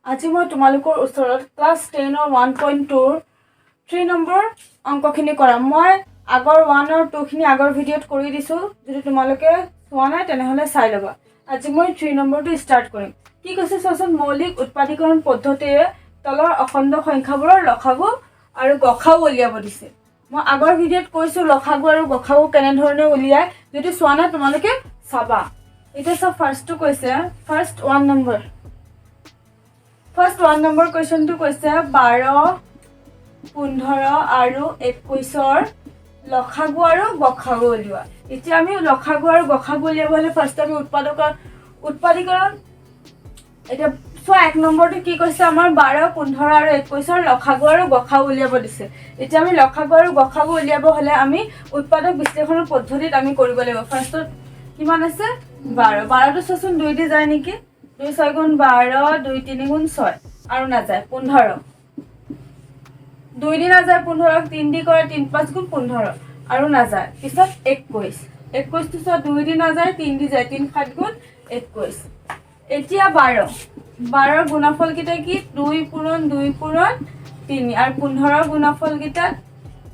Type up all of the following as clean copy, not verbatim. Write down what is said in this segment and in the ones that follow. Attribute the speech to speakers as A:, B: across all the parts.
A: আজি মই তোমালোকৰ ওচৰত ক্লাছ 10 1.2 3 নম্বৰ অংকখিনি কৰাম। মই আগৰ 1 আৰু 2 খিনি আগৰ ভিডিঅ'ত কৰি দিছো, যদি তোমালোকে চোৱা নাই তেনেহলে চাই ল'বা। আজি মই 3 নম্বৰটো ষ্টাৰ্ট কৰিম। কি কৈছে চোৱাচোন, মৌলিক উৎপাদীকৰণ পদ্ধতিৰে তলৰ অখণ্ড সংখ্যাবোৰৰ লসাগু আৰু গসাগু উলিয়াব দিছে। মই আগৰ ভিডিঅ'ত কৈছো লসাগু আৰু গসাগু কেনেধৰণে উলিয়াই, যদি চোৱা নাই তোমালোকে চাবা। এতিয়া সব ফাৰ্ষ্টটো কৈছে, ফাৰ্ষ্ট 1 নম্বৰ কুৱেশ্যনটো কৈছে 12, 15 আৰু 21ৰ লসাগু আৰু গসাগু উলিওৱা। এতিয়া আমি লসাগু আৰু গসাগু উলিয়াব হলে ফাৰ্ষ্ট আমি উৎপাদীকৰণ এতিয়া চোৱা 1 নম্বৰটো কি কৈছে, আমাৰ 12, 15 আৰু 21ৰ লসাগু আৰু গসাগু উলিয়াব দিছে। এতিয়া আমি লসাগু আৰু গসাগু উলিয়াব হলে আমি উৎপাদক বিশ্লেষণৰ পদ্ধতিত আমি কৰিব লাগিব। ফাৰ্ষ্টত কিমান আছে 12, 12টো চোৱাচোন 2 দি যায় নেকি, 2 6 গুণ 12, 2 3 গুণ 6 আৰু নাযায় 15, 2 দি নাযায় 15, 3 দি কৰে 3 5 গুণ 15 আৰু নাযায়। পিছত 21, 21টো চোৱা 2 দি নাযায় 3 দি যায় 3 7 গুণ 21। এতিয়া 12, 12ৰ গুণফল কেইটা কি 2 পূৰণ 2 পূৰণ 3 আৰু 15ৰ গুণফল কেইটা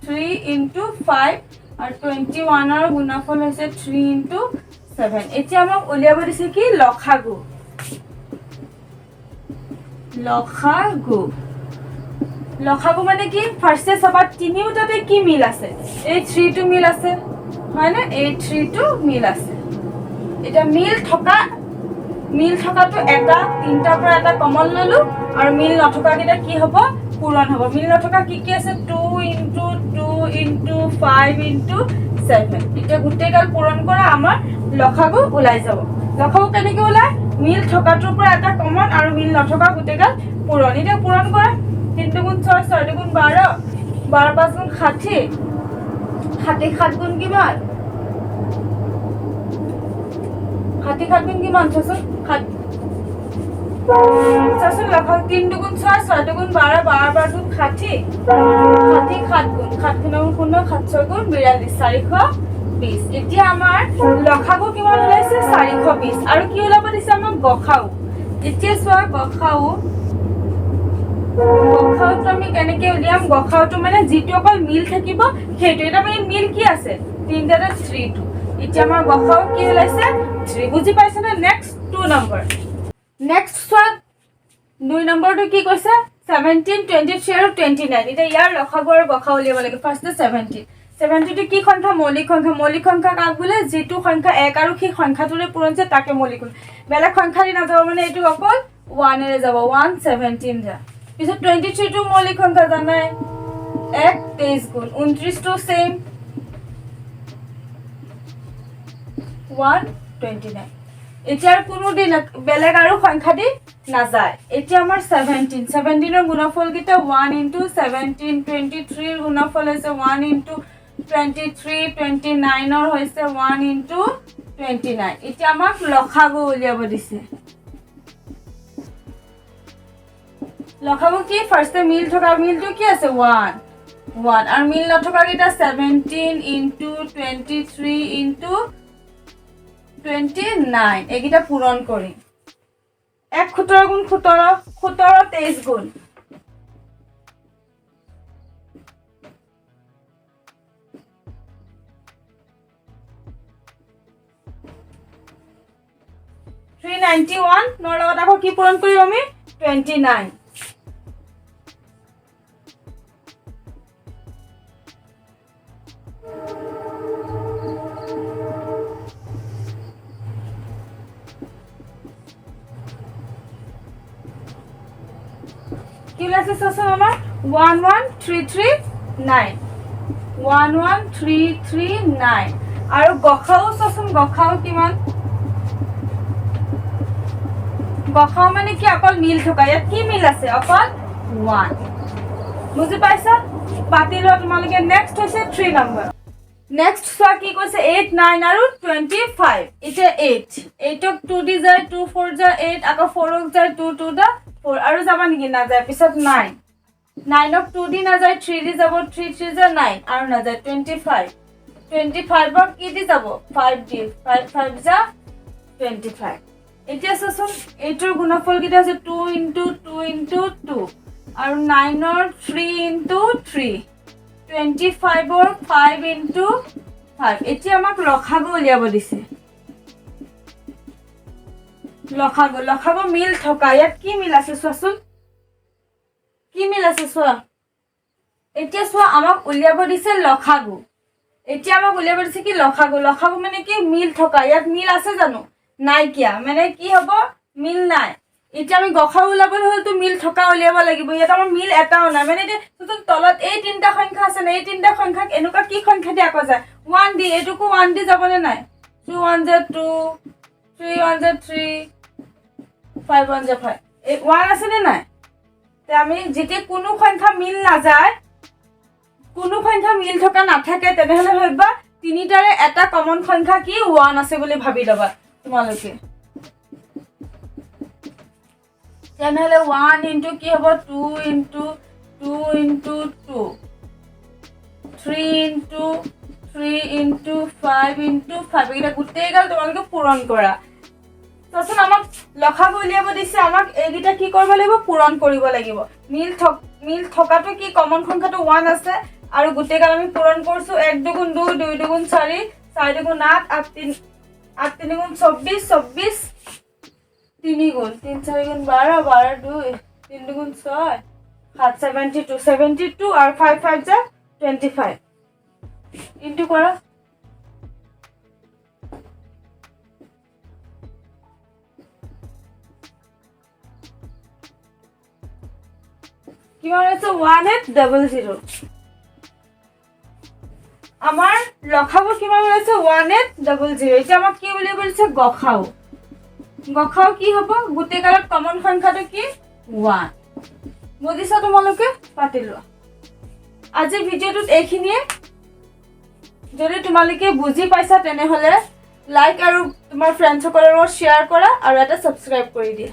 A: 3 × 5 আৰু 21ৰ গুণফল হৈছে 3 × 7। এতিয়া আমাক উলিয়াব দিছে কি লসাগু। লসাগু মানে কি, ফাৰ্ষ্টে চাবা তিনিওটাতে কি মিল আছে, এই 3টো মিল আছে হয় না, এই 3টো মিল আছে। এটা মিল থকাটো এটা, তিনটাৰ পৰা এটা কমন ললো আৰু মিল নথকা কেইটা কি হ'ব পূৰণ হ'ব। মিল নথকা কি কি আছে 2 × 2 × 5 × 7। এতিয়া গোটেইগাল পূৰণ কৰা আমাৰ লসাগু ওলাই যাব। লসাগু কেনেকৈ ওলাই, মিল থকাটোৰ পৰা এটা কমন আৰু মিল নথকা গোটেইগাল পূৰণ। এতিয়া পূৰণ কৰা 3 গুণ 6, 6 গুণ 12, 12 5 গুণ 60, 67 গুণ কিমান, 67 গুণ কিমান চোৱাচোন, চোৱাচোন লসাগু 3 গুণ 6, 6 গুণ 12, 12 5 গুণ 60, 67 গুণ 7 গুণ 15, 7 6 গুণ 42, 420। এতিয়া আমাৰ লসাগু কিমান ওলাইছে 420 আৰু কি ওলাব দিছে আমাক গসাগু। এতিয়া চোৱা গসাগুটো আমি কেনেকে উলিয়াম, গসাগুটো মানে যিটো অকল মিল থাকিব সেইটো। এটা মানে মিল কি আছে তিনটাতে 3টো। এতিয়া আমাৰ গসাগু কি ওলাইছে 3, বুজি পাইছে না। নেক্সট 2 নম্বৰ, নেক্সট চোৱা 2 নম্বৰটো কি কৈছে 17, 23 আৰু 29। এতিয়া ইয়াৰ লসাগু আৰু গসাগু উলিয়াব লাগে। ফাৰ্ষ্টে 70টো কি সংখ্যা, মৌলিক সংখ্যা। মৌলিক সংখ্যা কাক বোলে, যিটো সংখ্যা 1 আৰু সেই সংখ্যাটোৰে পূৰণ যে তাকে মৌলিক সংখ্যা। বেলেগ সংখ্যা দি নাযাব, মানে এইটো অকল 1 যাব, 117 যা। পিছত 23টো মৌলিক সংখ্যা জানাই 1 23 গুণ 29টো সেম 129। এতিয়া কোনো দিন বেলেগ আৰু সংখ্যা দি নাযায়। এতিয়া আমাৰ 17ৰ গুণফল কেইটা 1 × 17, 23ৰ গুণফল হৈছে 1 × 23, 29ৰ হৈছে 1 × 29। এতিয়া আমাক লসাগু উলিয়াব দিছে। লসাগু কি, ফাৰ্ষ্টে মিল থকা মিলটো কি আছে 1 আৰু মিল নথকা কেইটা 17 × 23 × 29, এইকেইটা পূৰণ কৰি 1 17 গুণ 17, 17 23 গুণ নৰ লগত আকৌ কি পূৰণ কৰিম আমি 29। কি ওলাইছে চোৱাচোন আমাৰ 11339, 11339। আৰু গসাগু চোৱাচোন, গসাগু কিমান, গসাগু মানে কি অকল মিল থকা। ইয়াত কি মিল আছে, অকল 1, বুজি পাইছা। পাতি লোৱা তোমালোকে। নেক্সট হৈছে 3 নম্বৰ। নেক্সট চোৱা কি কৈছে 8, 9 আৰু 25। এতিয়া 8ক 2 দি যায় 2 4 যায় 8, আকৌ 4ক যায় 2 2 দা 4 আৰু যাবা নেকি নাযায়। পিছত 9ক 2 দি নাযায় 3 দি যাব, 3 3 যায় 9 আৰু নাযায়। 25ক কি দি যাব 5 দি, 5 5 যা 25। এতিয়া চোৱাচোন এইটোৰ গুণফল কেইটা আছে 2 × 2 into 2 আৰু 9 3 into 3 25 5 into 5 এতিয়া আমাক লখাগু উলিয়াব দিছে লখাগু মিল থকা ইয়াত কি মিল আছে চোৱাচোন কি মিল আছে চোৱা এতিয়া চোৱা আমাক উলিয়াব দিছে লখাগু এতিয়া আমাক উলিয়াব দিছে কি লখাগু মানে কি মিল থকা ইয়াত মিল আছে জানো নাই কিয়া মানে কি হ'ব মিল নাই এতিয়া আমি গখাগু উলিয়াবলৈ হলে তো মিল থকা উলিয়াব লাগিব ইয়াত আমাৰ মিল এটাও নাই মানে এতিয়া তলত এই তিনটা সংখ্যা আছে না এই তিনটা সংখ্যাক এনেকুৱা কি সংখ্যা দিয়া আকৌ যায় 1 দি এটুকু 1 দি যাবনে নাই 2 1 0 2 3 1 0 3 5 1 0 5 এই 1 আছে নে নাই তে আমি যেতিয়া কোনো সংখ্যা মিল না যায় কোনো সংখ্যা মিল থকা নাথাকে তেনেহলে হয়বা তিনিটাৰে এটা কমন সংখ্যা কি 1 আছে বুলি ভাবি লবা তোমালোকে তেনেহলে 1 into কি হ'ব 2 into 2 into 2 3 into 3 into 5 into 5 এটা গুটেইগাল তোমালোকে পূৰণ কৰা তখন আমাক লখাগু উলিয়াব দিছে আমাক এইগিটা কি কৰিব লাগিব পূৰণ কৰিব লাগিব মিল থকাটো কি কমন সংখ্যাটো 1 আছে আৰু গুটেইগাল আমি পূৰণ কৰিছো 1 2 2 2 2 4 4 2 8 8 3 8 3 24 24 3 गुण 3 4 गुण 12 12 2 3 गुण 6 7 72 72 और 5 5 जा 25 इनटू करा কিমান আছে 1800 আমাৰ লখাগু কিমান আছে 1800 এটা আমাক কি বুলি বলছে গখাও কি হ'ব গুটেইগালত কমন সংখ্যাটো কি 1 বুজিছা তোমালোকে পাতিলো আজি ভিডিওটোত এইখিনিয়ে যদি তোমালোকে বুজি পাইছা তেনেহলে লাইক আৰু তোমাৰ ফ্ৰেণ্ডসকলৰ লগত শ্বেয়াৰ কৰা আৰু এটা সাবস্ক্ৰাইব কৰি দিয়া